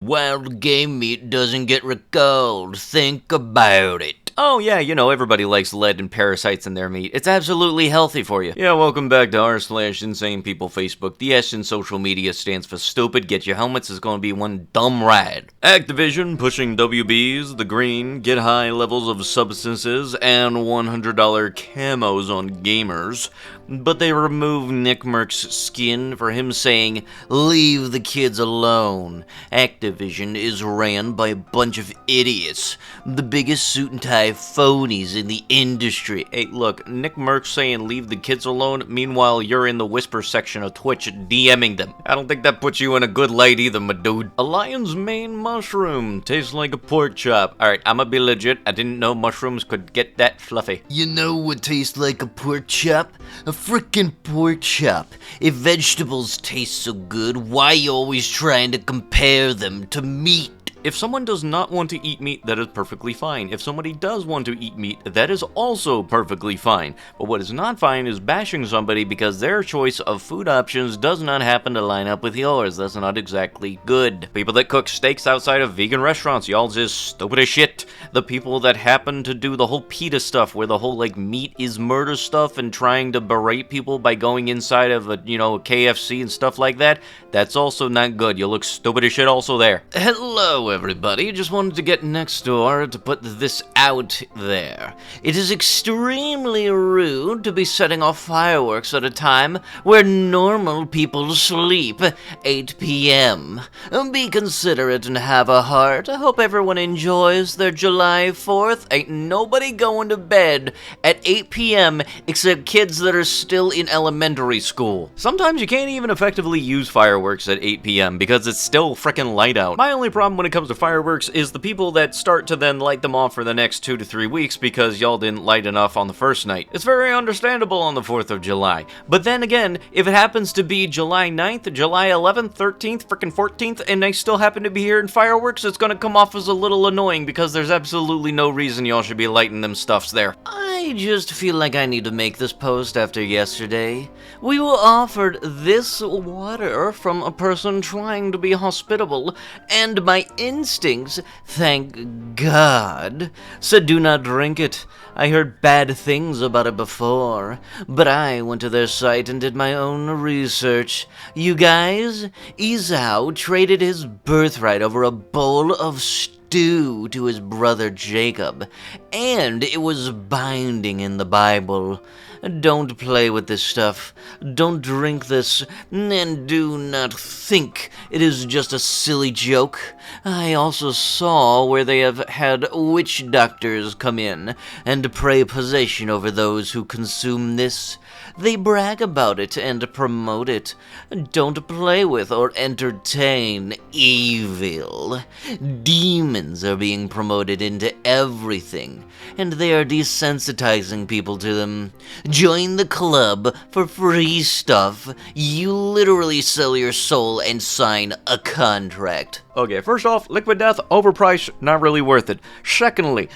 Wild game meat doesn't get recalled. Think about it. Oh yeah, you know, everybody likes lead and parasites in their meat. It's absolutely healthy for you. Yeah, welcome back to r/InsanePeople Facebook. The S in social media stands for stupid. Get your helmets, it's gonna be one dumb ride. Activision pushing WBs, the green, get high levels of substances, and $100 camos on gamers. But they remove Nick Merck's skin for him saying, "Leave the kids alone." Activision is ran by a bunch of idiots. The biggest suit and tie phonies in the industry. Hey, look, Nick Merck saying leave the kids alone, meanwhile you're in the whisper section of Twitch DMing them. I don't think that puts you in a good light either, my dude. A lion's mane mushroom tastes like a pork chop. Alright, I'ma be legit, I didn't know mushrooms could get that fluffy. You know what tastes like a pork chop? A frickin' pork chop. If vegetables taste so good, why you always trying to compare them to meat? If someone does not want to eat meat, that is perfectly fine. If somebody does want to eat meat, that is also perfectly fine. But what is not fine is bashing somebody because their choice of food options does not happen to line up with yours. That's not exactly good. People that cook steaks outside of vegan restaurants, y'all just stupid as shit. The people that happen to do the whole PETA stuff, where the whole, like, meat is murder stuff and trying to berate people by going inside of a, KFC and stuff like that, that's also not good. You look stupid as shit also there. Hello, everybody. Just wanted to get next door to put this out there. It is extremely rude to be setting off fireworks at a time where normal people sleep, 8 p.m. Be considerate and have a heart. I hope everyone enjoys their July 4th. Ain't nobody going to bed at 8 p.m. except kids that are still in elementary school. Sometimes you can't even effectively use fireworks at 8 p.m. because it's still frickin' light out. My only problem when it comes to fireworks is the people that start to then light them off for the next 2 to 3 weeks because y'all didn't light enough on the first night. It's very understandable on the 4th of July. But then again, if it happens to be July 9th, July 11th, 13th, frickin' 14th, and they still happen to be here in fireworks, it's gonna come off as a little annoying because there's absolutely no reason y'all should be lighting them stuffs there. I just feel like I need to make this post after yesterday. We were offered this water from a person trying to be hospitable, and my instincts, thank God, said do not drink it. I heard bad things about it before, but I went to their site and did my own research. You guys, Esau traded his birthright over a bowl of stew to his brother Jacob, and it was binding in the Bible. Don't play with this stuff. Don't drink this, and do not think it is just a silly joke. I also saw where they have had witch doctors come in and pray possession over those who consume this. They brag about it and promote it. Don't play with or entertain evil. Demons are being promoted into everything, and they are desensitizing people to them. Join the club for free stuff. You literally sell your soul and sign a contract. Okay, first off, liquid death, overpriced, not really worth it. Secondly,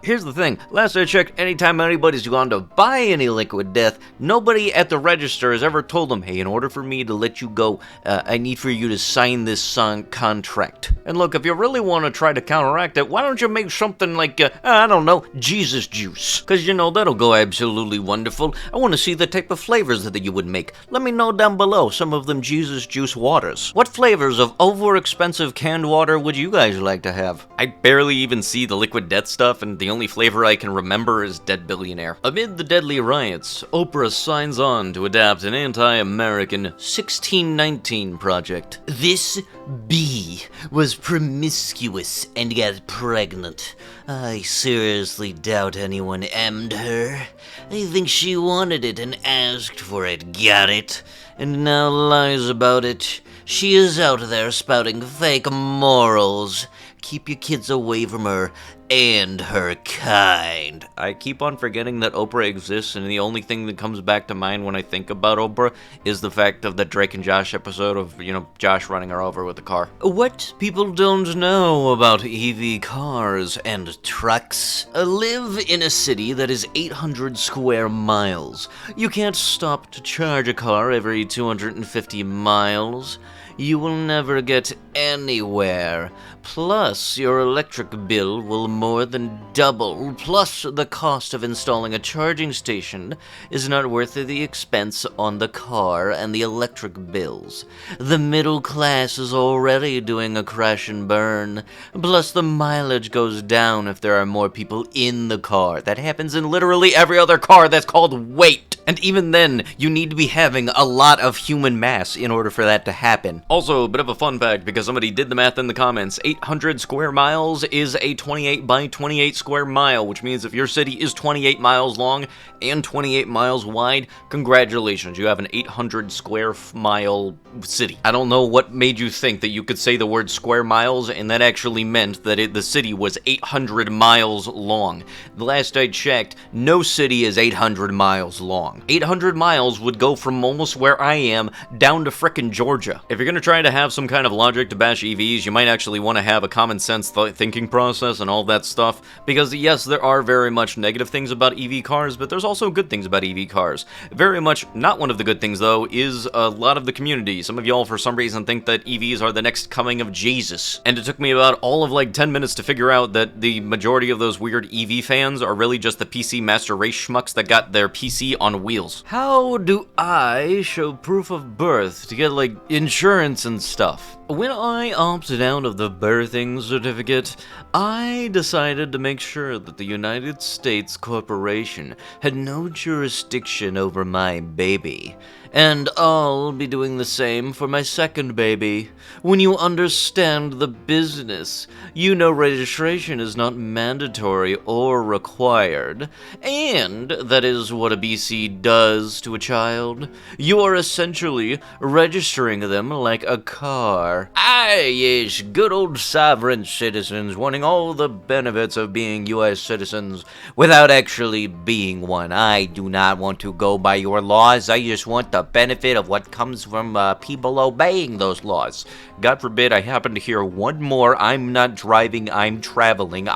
here's the thing. Last I checked, anytime anybody's gone to buy any liquid death, nobody at the register has ever told them, hey, in order for me to let you go, I need for you to sign this contract. And look, if you really want to try to counteract it, why don't you make something like, I don't know, Jesus juice? Because, that'll go absolutely wonderful. I want to see the type of flavors that you would make. Let me know down below some of them Jesus juice waters. What flavors of over-expensive canned water would you guys like to have? I barely even see the liquid death stuff, and the only flavor I can remember is Dead Billionaire. Amid the deadly riots, Oprah signs on to adapt an anti-American 1619 project. This bee was promiscuous and got pregnant. I seriously doubt anyone emmed her. I think she wanted it and asked for it, got it, and now lies about it. She is out there spouting fake morals. Keep your kids away from her and her kind. I keep on forgetting that Oprah exists, and the only thing that comes back to mind when I think about Oprah is the fact of the Drake and Josh episode of, Josh running her over with the car. What people don't know about EV cars and trucks. Live in a city that is 800 square miles. You can't stop to charge a car every 250 miles. you will never get anywhere. Plus, your electric bill will more than double. Plus, the cost of installing a charging station is not worth the expense on the car and the electric bills. The middle class is already doing a crash and burn. Plus, the mileage goes down if there are more people in the car. That happens in literally every other car. That's called weight. And even then, you need to be having a lot of human mass in order for that to happen. Also, a bit of a fun fact, because somebody did the math in the comments, 800 square miles is a 28 by 28 square mile, which means if your city is 28 miles long and 28 miles wide, congratulations, you have an 800 square mile city. I don't know what made you think that you could say the word square miles and that actually meant that the city was 800 miles long. The last I checked, no city is 800 miles long. 800 miles would go from almost where I am down to frickin' Georgia. If you're gonna try to have some kind of logic to bash EVs, you might actually want to have a common sense thinking process and all that stuff, because yes, there are very much negative things about EV cars, but there's also good things about EV cars. Very much not one of the good things, though, is a lot of the community. Some of y'all, for some reason, think that EVs are the next coming of Jesus, and it took me about all of like 10 minutes to figure out that the majority of those weird EV fans are really just the PC Master Race schmucks that got their PC on wheels. How do I show proof of birth to get, like, insurance and stuff? When I opted out of the birthing certificate, I decided to make sure that the United States Corporation had no jurisdiction over my baby. And I'll be doing the same for my second baby. When you understand the business, you know registration is not mandatory or required. And that is what a BC does to a child. You are essentially registering them like a car. Ah, yes, good old sovereign citizens wanting all the benefits of being U.S. citizens without actually being one. I do not want to go by your laws. I just want the benefit of what comes from people obeying those laws. God forbid I happen to hear one more, I'm not driving, I'm traveling.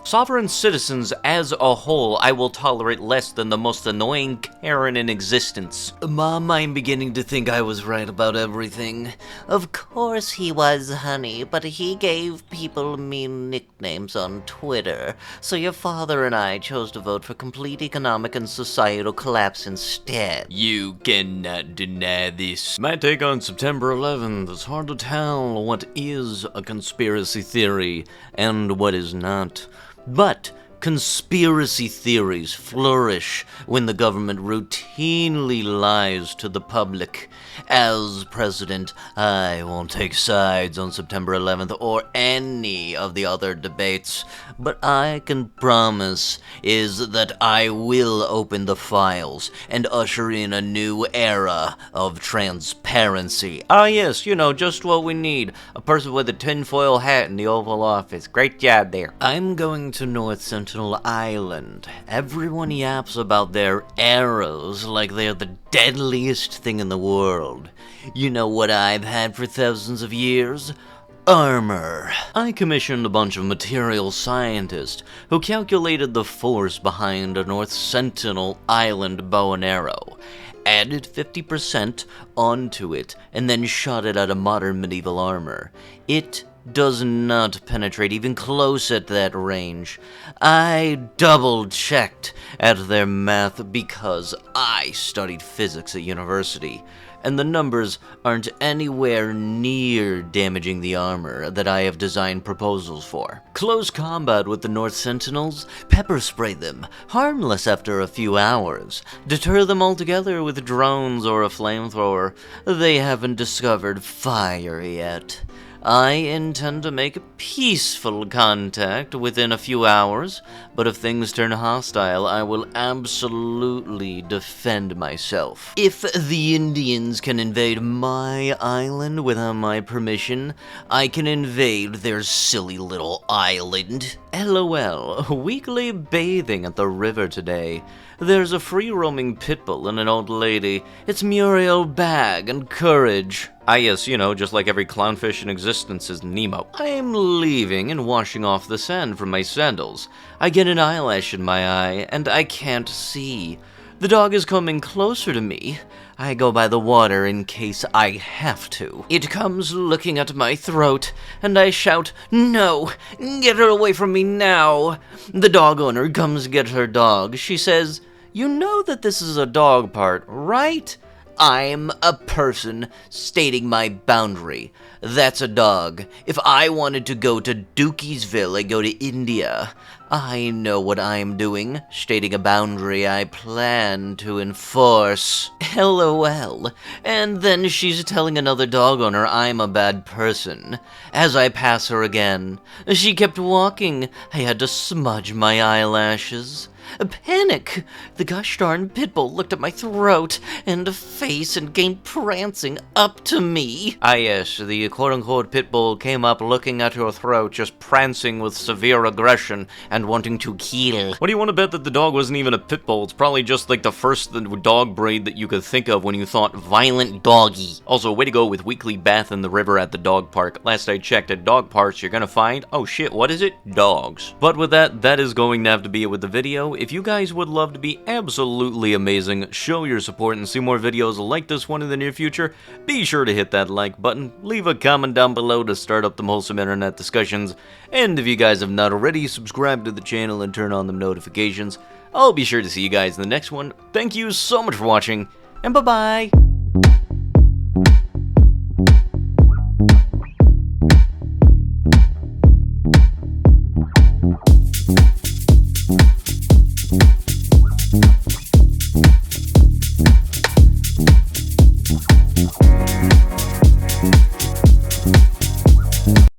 Sovereign citizens as a whole, I will tolerate less than the most annoying Karen in existence. Mom, I'm beginning to think I was right about everything. Of course he was, honey, but he gave people mean nicknames on Twitter, so your father and I chose to vote for complete economic and societal collapse instead. You cannot deny this. My take on September 11th, it's hard to tell what is a conspiracy theory and what is not. But conspiracy theories flourish when the government routinely lies to the public. As president, I won't take sides on September 11th or any of the other debates, but I can promise is that I will open the files and usher in a new era of transparency. Ah yes, you know, just what we need. A person with a tinfoil hat in the Oval Office. Great job there. I'm going to North Sentinel Island. Everyone yaps about their arrows like they're the deadliest thing in the world. You know what I've had for thousands of years? Armor. I commissioned a bunch of material scientists who calculated the force behind a North Sentinel Island bow and arrow, added 50% onto it, and then shot it at a modern medieval armor. It does not penetrate even close at that range. I double-checked at their math because I studied physics at university, and the numbers aren't anywhere near damaging the armor that I have designed proposals for. Close combat with the North Sentinels? Pepper spray them, harmless after a few hours. Deter them altogether with drones or a flamethrower. They haven't discovered fire yet. I intend to make peaceful contact within a few hours, but if things turn hostile, I will absolutely defend myself. If the Indians can invade my island without my permission, I can invade their silly little island. LOL, weekly bathing at the river today. There's a free-roaming pit bull and an old lady. It's Muriel Bag and Courage. Ah yes, you know, just like every clownfish in existence is Nemo. I'm leaving and washing off the sand from my sandals. I get an eyelash in my eye, and I can't see. The dog is coming closer to me. I go by the water in case I have to. It comes looking at my throat, and I shout, "No! Get her away from me now!" The dog owner comes to get her dog. She says, "You know that this is a dog park, right?" I'm a person stating my boundary. That's a dog. If I wanted to go to Dookiesville, I go to India. I know what I'm doing, stating a boundary I plan to enforce. LOL. And then she's telling another dog owner I'm a bad person. As I pass her again, she kept walking. I had to smudge my eyelashes. A panic! The gosh darn pitbull looked at my throat and face and came prancing up to me. Ah yes, the quote-unquote pitbull came up looking at your throat, just prancing with severe aggression and wanting to kill. What do you want to bet that the dog wasn't even a pitbull? It's probably just like the first dog breed that you could think of when you thought violent doggy. Also, way to go with weekly bath in the river at the dog park. Last I checked, at dog parks you're gonna find, oh shit, what is it? Dogs. But with that, that is going to have to be it with the video. If you guys would love to be absolutely amazing, show your support, and see more videos like this one in the near future, be sure to hit that like button, leave a comment down below to start up them wholesome internet discussions, and if you guys have not already, subscribe to the channel and turn on the notifications. I'll be sure to see you guys in the next one. Thank you so much for watching, and bye-bye!